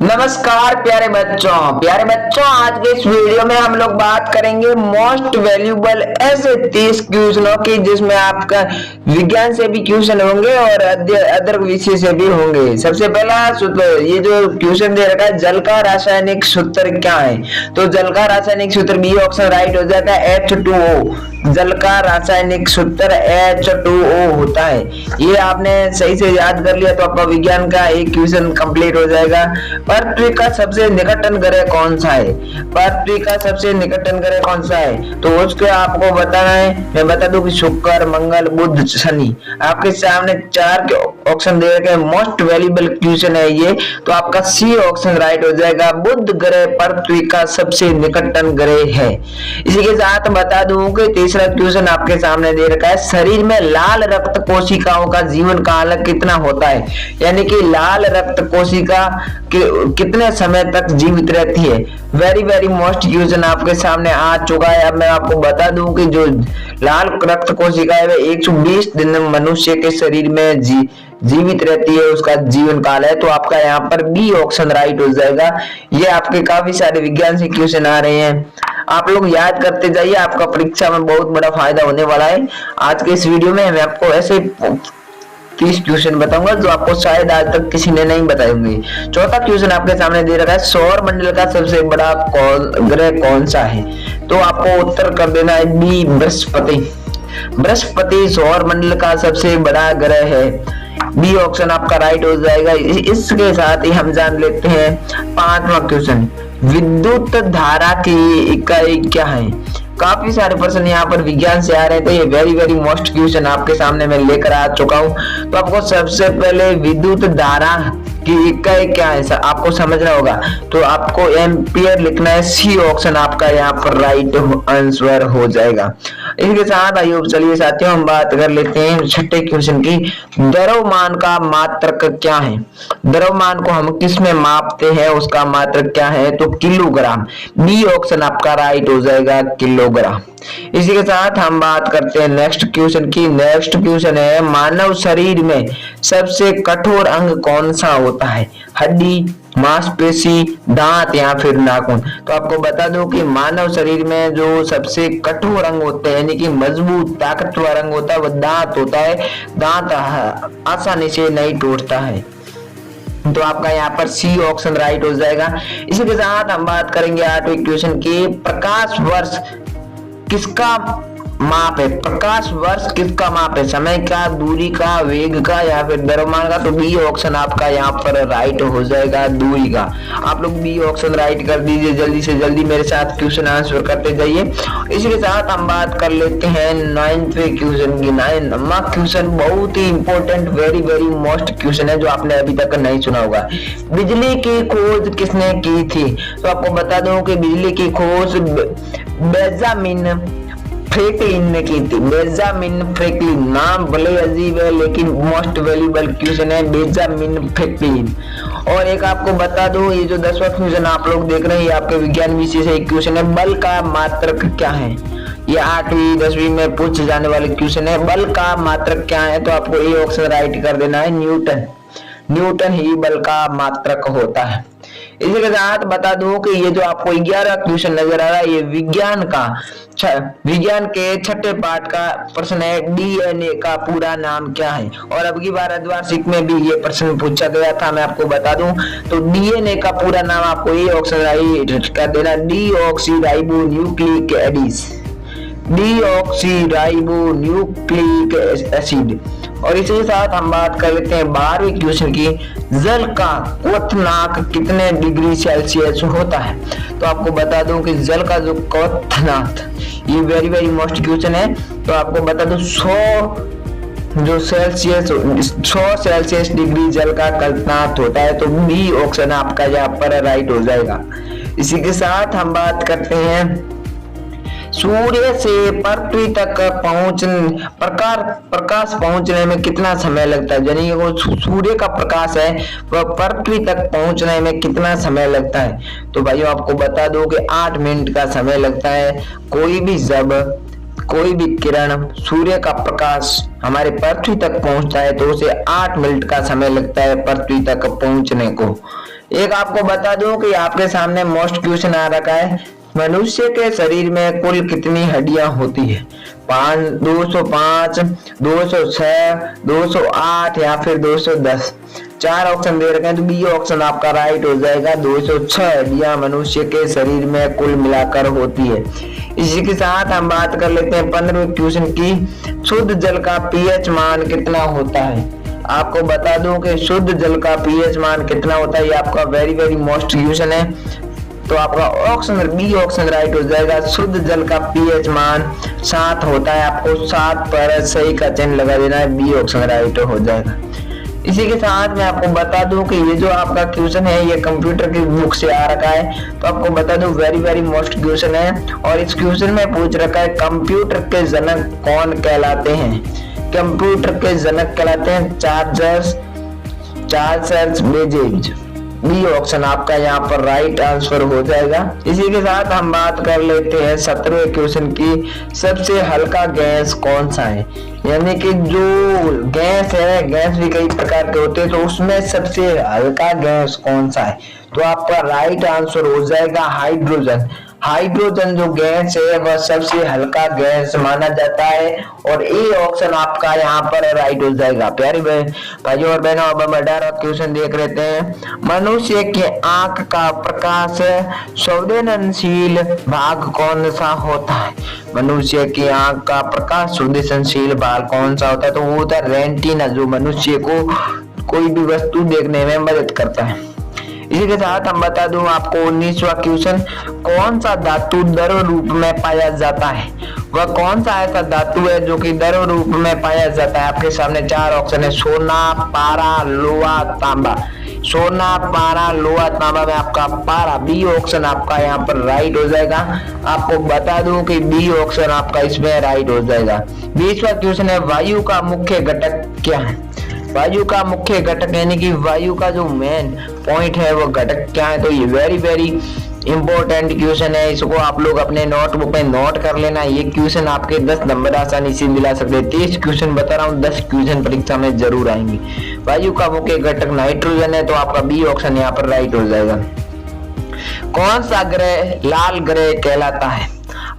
नमस्कार प्यारे बच्चों आज के इस वीडियो में हम लोग बात करेंगे मोस्ट वैल्यूबल ऐसे 30 क्वेश्चनों की जिसमें आपका विज्ञान से भी क्वेश्चन होंगे और अदर विषय से भी होंगे। सबसे पहला ये जो क्वेश्चन दे रखा है, जल का रासायनिक सूत्र क्या है? तो जल का रासायनिक सूत्र बी ऑप्शन राइट हो जाता है H2O। जल का रासायनिक सूत्र H2O होता है। ये आपने सही से याद कर लिया तो आपका विज्ञान का एक क्वेश्चन कंप्लीट हो जाएगा। पृथ्वी का सबसे निकटतम ग्रह कौन सा है? पृथ्वी का सबसे निकटतम ग्रह कौन सा है? तो उसके आपको बताना है। मैं बता दूं कि शुक्र, मंगल, बुध, शनि। आपके सामने 4 ऑप्शन दे रखे हैं। मोस्ट वैल्यूबल क्वेश्चन है ये, तो आपका सी ऑप्शन राइट हो जाएगा। बुध ग्रह पृथ्वी का सबसे निकटतम ग्रह है। इसी के साथ बता दूं कि तीसरा क्वेश्चन आपके सामने दे रखा है, शरीर में लाल रक्त कोशिकाओं का जीवन काल कितना होता है? यानी कि लाल रक्त कोशिका कितने समय तक जीवित रहती है? वेरी मोस्ट क्वेश्चन आपके सामने आ चुका है। अब मैं आपको बता दूं कि जो लाल रक्त कोशिका है 120 दिन मनुष्य के शरीर में जीवित रहती है, उसका जीवन काल है। तो आपका यहाँ पर बी ऑप्शन राइट हो जाएगा। ये आपके काफी सारे विज्ञान से क्वेश्चन आ रहे हैं, आप लोग याद करते जाइए, आपका परीक्षा में बहुत बड़ा फायदा होने वाला है। आज के इस वीडियो में मैं आपको ऐसे 30 क्वेश्चन बताऊंगा जो आपको शायद आज तक किसी ने नहीं बताए होंगे। चौथा क्वेश्चन आपके सामने दे रखा है, सौर मंडल का सबसे बड़ा ग्रह कौन सा है? तो आपको उत्तर कर देना है बी बृहस्पति। बृहस्पति सौर मंडल का सबसे बड़ा ग्रह है। बी ऑप्शन आपका राइट हो जाएगा। इसके साथ ही हम जान लेते हैं 5वां क्वेश्चन, विद्युत धारा की इकाई क्या है? काफी सारे प्रश्न यहाँ पर विज्ञान से आ रहे हैं, तो ये वेरी मोस्ट क्वेश्चन आपके सामने मैं लेकर आ चुका हूँ। तो आपको सबसे पहले विद्युत धारा की इकाई क्या है आपको समझना होगा, तो आपको एम्पियर लिखना है। सी ऑप्शन आपका यहाँ पर राइट आंसर हो जाएगा। इसके साथ आइए चलिए साथियों हम बात कर लेते हैं 6ठे क्वेश्चन की, द्रव्यमान का मात्रक क्या है? द्रव्यमान को हम किस में मापते हैं, उसका मात्रक क्या है? तो किलोग्राम। बी ऑप्शन आपका राइट हो जाएगा, किलोग्राम। इसी के साथ हम बात करते हैं नेक्स्ट क्वेश्चन की। नेक्स्ट क्वेश्चन है, मानव शरीर में सबसे कठोर अंग कौन सा होता है? हड्डी, मांसपेशी, दांत या फिर नाखून? तो आपको बता दूं कि मानव शरीर में जो सबसे कठोर अंग होते हैं यानी कि मजबूत ताकतवर अंग होता है वो दांत होता है। दांत आसानी से नहीं टूटता है, तो आपका यहाँ पर सी ऑप्शन राइट हो जाएगा। इसी के साथ हम बात करेंगे 8वें क्वेश्चन की, प्रकाश वर्ष किसका माप है? प्रकाश वर्ष किसका माप है? समय का, दूरी का, वेग का या फिर द्रव्यमान का? तो बी ऑप्शन आपका यहाँ पर राइट हो जाएगा, दूरी का। आप लोग बी ऑप्शन राइट कर दीजिए, जल्दी से जल्दी मेरे साथ क्वेश्चन आंसर करते जाइए। इसी के साथ हम बात कर लेते हैं 9वें क्वेश्चन की। 9वां क्वेश्चन बहुत ही इंपॉर्टेंट वेरी मोस्ट क्वेश्चन है जो आपने अभी तक नहीं सुना होगा। बिजली की खोज किसने की थी? तो आपको बता दूं कि बिजली की खोज बेंजामिन फ्रैंकलिन ने की थी। बेंजामिन फ्रैंकलिन, नाम भले अजीब है लेकिन मोस्ट वैल्यूबल क्वेश्चन है, बेंजामिन फ्रैंकलिन। और एक आपको बता दो, ये जो 10वां क्वेश्चन आप लोग देख रहे हैं ये आपके विज्ञान विषय से एक क्वेश्चन है, बल का मात्रक क्या है? ये 8वीं 10वीं में पूछे जाने वाले क्वेश्चन है, बल का मात्रक क्या है? तो आपको ये ऑप्शन राइट कर देना है, न्यूटन। न्यूटन ही बल का मात्रक होता है। इसी के साथ बता दूं कि ये जो आपको 11वां क्वेश्चन नजर आ रहा है ये विज्ञान के 6ठे पार्ट का प्रश्न है, डीएनए का पूरा नाम क्या है? और अब की बार अर्धवार्षिक में भी ये प्रश्न पूछा गया था, मैं आपको बता दूं। तो डीएनए का पूरा नाम आपको ये ऑप्शन राइट कर देना, डीऑक्सीराइबो न्यूक्लिक एसिड। और इसी के साथ हम बात कर लेते हैं 12वें क्वेश्चन की, जल का क्वथनांक कितने डिग्री सेल्सियस होता है? तो आपको बता दूं कि जल का जो क्वथनांक, ये वेरी मोस्ट क्वेश्चन है। तो आपको बता दूं 100 सेल्सियस डिग्री जल का क्वथनांक होता है। तो बी ऑप्शन आपका यहाँ पर राइट हो जाएगा। इसी के साथ हम बात करते हैं सूर्य से पृथ्वी तक प्रकाश पहुंचने में कितना समय लगता है? यानी वो सूर्य का प्रकाश है वह पृथ्वी तक पहुंचने में कितना समय लगता है? तो भाइयों आपको बता दो कि 8 मिनट का समय लगता है। कोई भी किरण, सूर्य का प्रकाश हमारे पृथ्वी तक पहुंचता है तो उसे 8 मिनट का समय लगता है पृथ्वी तक पहुंचने को। एक आपको बता दूं कि आपके सामने मोस्ट क्वेश्चन आ रखा है, मनुष्य के शरीर में कुल कितनी हड्डियां होती है? 205, 206, 208 या फिर 210। 4 ऑप्शन दे रखे हैं, तो बी ऑप्शन आपका राइट हो जाएगा। 206 हड्डियां मनुष्य के शरीर में कुल मिलाकर होती है। इसी के साथ हम बात कर लेते हैं 15वें क्वेश्चन की, शुद्ध जल का पीएच मान कितना होता है? आपको बता दूं कि शुद्ध जल का पीएच मान कितना होता है, ये आपका वेरी मोस्ट क्वेश्चन है। तो आपका ऑप्शन बी ऑप्शन राइट हो जाएगा। शुद्ध जल का पीएच मान 7 होता है। आपको 7 पर सही का चिन्ह लगा देना है, बी ऑप्शन राइट हो जाएगा। इसी के साथ मैं आपको बता दूं कि ये जो आपका क्वेश्चन है ये कंप्यूटर की बुक से आ रखा है। तो आपको बता दूं वेरी मोस्ट क्वेश्चन है, और इस क्वेश्चन में पूछ रखा है कंप्यूटर के जनक कौन कहलाते हैं? कंप्यूटर के जनक कहलाते हैं चार्ल्स बेबेज। बी ऑप्शन आपका यहाँ पर राइट आंसर हो जाएगा। इसी के साथ हम बात कर लेते हैं 17वें क्वेश्चन की, सबसे हल्का गैस कौन सा है? यानी कि जो गैस है, गैस भी कई प्रकार के होते हैं, तो उसमें सबसे हल्का गैस कौन सा है? तो आपका राइट आंसर हो जाएगा हाइड्रोजन। हाइड्रोजन जो गैस है वह सबसे हल्का गैस माना जाता है, और ए ऑप्शन आपका यहाँ पर राइट हो जाएगा। प्यारे भाइयों और बहनों, अब हम 18वां क्वेश्चन देख लेते हैं, मनुष्य के आंख का प्रकाश संवेदनशील भाग कौन सा होता है? मनुष्य की आंख का प्रकाश संवेदनशील भाग कौन सा होता है? तो वो होता है रेटिना, जो मनुष्य को कोई भी वस्तु देखने में मदद करता है। इसी के साथ हम बता दूं आपको 19वां क्वेश्चन, कौन सा धातु द्रव रूप में पाया जाता है? वह कौन सा ऐसा धातु है जो कि द्रव रूप में पाया जाता है? आपके सामने 4 ऑप्शन है, सोना, पारा, लोहा, तांबा। सोना, पारा, लोहा, तांबा में आपका पारा, बी ऑप्शन आपका यहाँ पर राइट हो जाएगा। आपको बता दूं कि बी ऑप्शन आपका इसमें राइट हो जाएगा। 20वां क्वेश्चन है, वायु का मुख्य घटक क्या है? वायु का मुख्य घटक यानी कि वायु का जो मेन पॉइंट है वो घटक क्या है? तो ये वेरी इंपॉर्टेंट क्वेश्चन है, इसको आप लोग अपने नोटबुक में नोट कर लेना। ये क्वेश्चन आपके 10 नंबर आसानी से दिला सकते हैं। 30 क्वेश्चन बता रहा हूँ, 10 क्वेश्चन परीक्षा में जरूर आएंगे। वायु का मुख्य घटक नाइट्रोजन है, तो आपका बी ऑप्शन यहाँ पर राइट हो जाएगा। कौन सा ग्रह लाल ग्रह कहलाता है?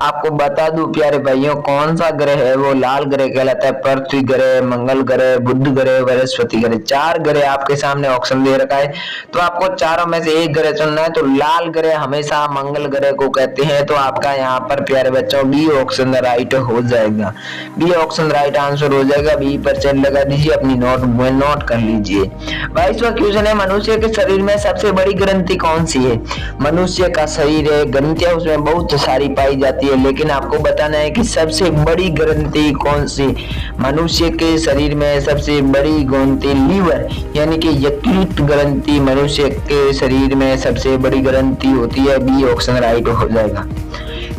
आपको बता दूं प्यारे भाइयों, कौन सा ग्रह है वो लाल ग्रह कहलाता है? पृथ्वी ग्रह, मंगल ग्रह, बुध ग्रह, बृहस्पति ग्रह। 4 ग्रह आपके सामने ऑप्शन दे रखा है, तो आपको चारों में से एक ग्रह चुनना है। तो लाल ग्रह हमेशा मंगल ग्रह को कहते हैं, तो आपका यहाँ पर प्यारे बच्चों बी ऑप्शन राइट हो जाएगा। बी ऑप्शन राइट आंसर हो जाएगा। बी पर चेक लगा दीजिए, अपनी नोट कर लीजिए। 22वां क्वेश्चन है, मनुष्य के शरीर में सबसे बड़ी ग्रंथि कौन सी है? मनुष्य का शरीर है, ग्रंथियां उसमें बहुत सारी पाई जाती है, लेकिन आपको बताना है कि सबसे बड़ी ग्रंथि कौन सी? मनुष्य के शरीर में सबसे बड़ी ग्रंथि लीवर यानी कि यकृत ग्रंथि मनुष्य के शरीर में सबसे बड़ी ग्रंथि होती है। बी ऑप्शन राइट हो जाएगा।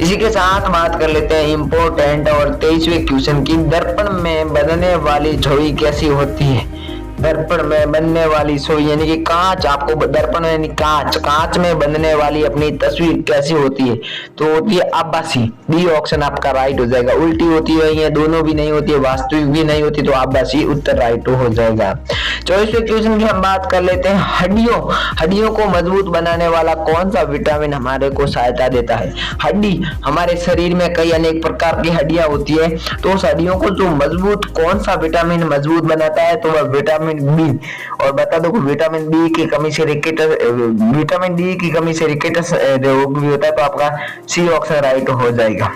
इसी के साथ बात कर लेते हैं इंपोर्टेंट और 23वें क्वेश्चन की, दर्पण में बनने वाली छवि कैसी होती है? दर्पण में बनने वाली छवि यानी कि कांच, आपको दर्पण यानी कांच में बनने वाली अपनी तस्वीर कैसी होती है? तो होती है आभासी। बी ऑप्शन आपका राइट हो जाएगा। उल्टी होती है, ये दोनों भी नहीं होती है, वास्तविक भी नहीं होती, तो आभासी उत्तर राइट हो जाएगा। 24वें क्वेश्चन की हम बात कर लेते हैं, हड्डियों को मजबूत बनाने वाला कौन सा विटामिन हमारे को सहायता देता है? हड्डी, हमारे शरीर में कई अनेक प्रकार की हड्डियां होती है, तो उस हड्डियों को जो मजबूत कौन सा विटामिन मजबूत बनाता है? तो वह विटामिन बी। और बता दो विटामिन डी की कमी से विटामिन डी की कमी से रिकेटस रोग भी होता है, तो आपका सी ऑप्शन राइट हो जाएगा।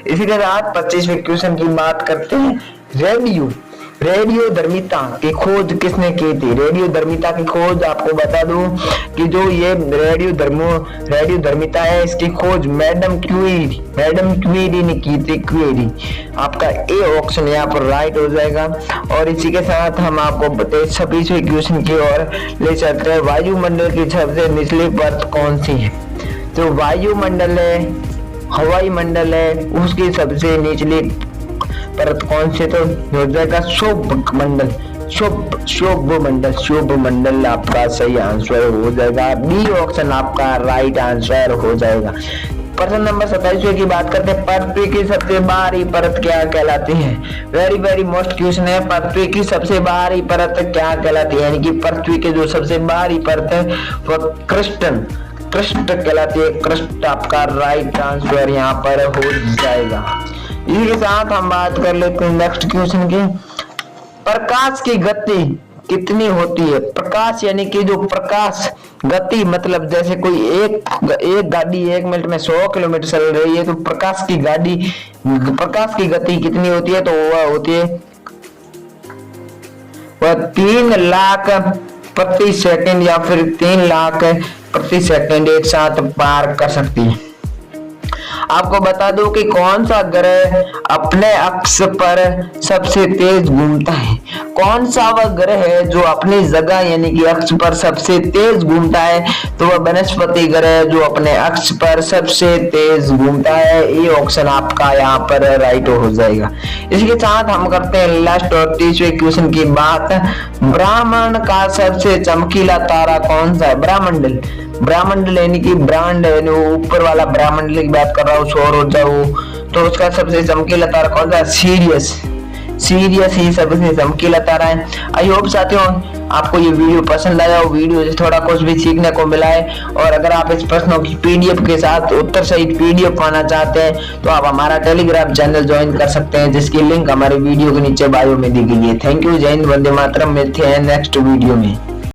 इसी के साथ 25वें क्वेश्चन की बात करते हैं, रेडियोधर्मिता की खोज किसने की थी? रेडियोधर्मिता की खोज आपको बता दूं कि जो ये रेडियोधर्मिता है, इसकी खोज मैडम क्यूरी ने की थी। क्यूरी आपका ए ऑप्शन यहाँ पर राइट हो जाएगा। और इसी के साथ हम आपको 26वें क्वेश्चन की ओर ले चलते हैं, वायुमंडल की सबसे निचली परत कौन सी है? जो वायुमंडल है, हवाई मंडल है, उसकी सबसे निचली परत कौन से? तो हो जाएगा शुभ मंडल आपका सही आंसर हो जाएगा। बी ऑप्शन आपका राइट आंसर हो जाएगा। प्रश्न नंबर 27 की बात करते हैं, पृथ्वी की सबसे बाहरी परत क्या कहलाती है। वेरी वेरी मोस्ट क्वेश्चन है, पृथ्वी की सबसे बाहरी परत क्या कहलाती है, यानी कि पृथ्वी के जो सबसे बाहरी परत है वह क्रस्ट कहलाती है। क्रस्ट आपका राइट आंसर यहाँ पर हो जाएगा। इसी के साथ हम बात कर लेते हैं नेक्स्ट क्वेश्चन की, प्रकाश की गति कितनी होती है। प्रकाश यानी कि जो प्रकाश गति, मतलब जैसे कोई एक गाड़ी 1 मिनट में 100 किलोमीटर चल रही है, तो प्रकाश की गति कितनी होती है, तो वह होती है 3 लाख प्रति सेकंड या फिर 3 लाख प्रति सेकंड एक साथ पार कर सकती है। आपको बता दूं कि कौन सा ग्रह अपने अक्ष पर सबसे तेज घूमता है। कौन सा वह ग्रह है जो अपनी जगह यानी कि अक्ष पर सबसे तेज घूमता है, तो वह बृहस्पति ग्रह जो अपने अक्ष पर सबसे तेज घूमता है। ये ऑप्शन आपका यहाँ पर राइट हो जाएगा। इसके साथ हम करते हैं लास्ट और 30वें क्वेश्चन की बात, ब्रह्मांड का सबसे चमकीला तारा कौन सा है। ब्रह्मांड यानी कि ब्रांड ऊपर वाला ब्रह्मांड की बात कर रहा हूँ, सौर ऊर्जा हो, तो उसका सबसे चमकीला तारा कौन सा है, सीरियस ही सबसे चमकीला तारा है। आई होप साथियों आपको ये वीडियो पसंद आया हो, वीडियो से थोड़ा कुछ भी सीखने को मिला है। और अगर आप इस प्रश्नों की पीडीएफ के साथ उत्तर सहित पीडीएफ पाना चाहते हैं तो आप हमारा टेलीग्राम चैनल ज्वाइन कर सकते हैं, जिसकी लिंक हमारे वीडियो के नीचे बायो में दी गई है। थैंक यू, जय हिंद, वंदे मातरम। मिलते हैं नेक्स्ट वीडियो में।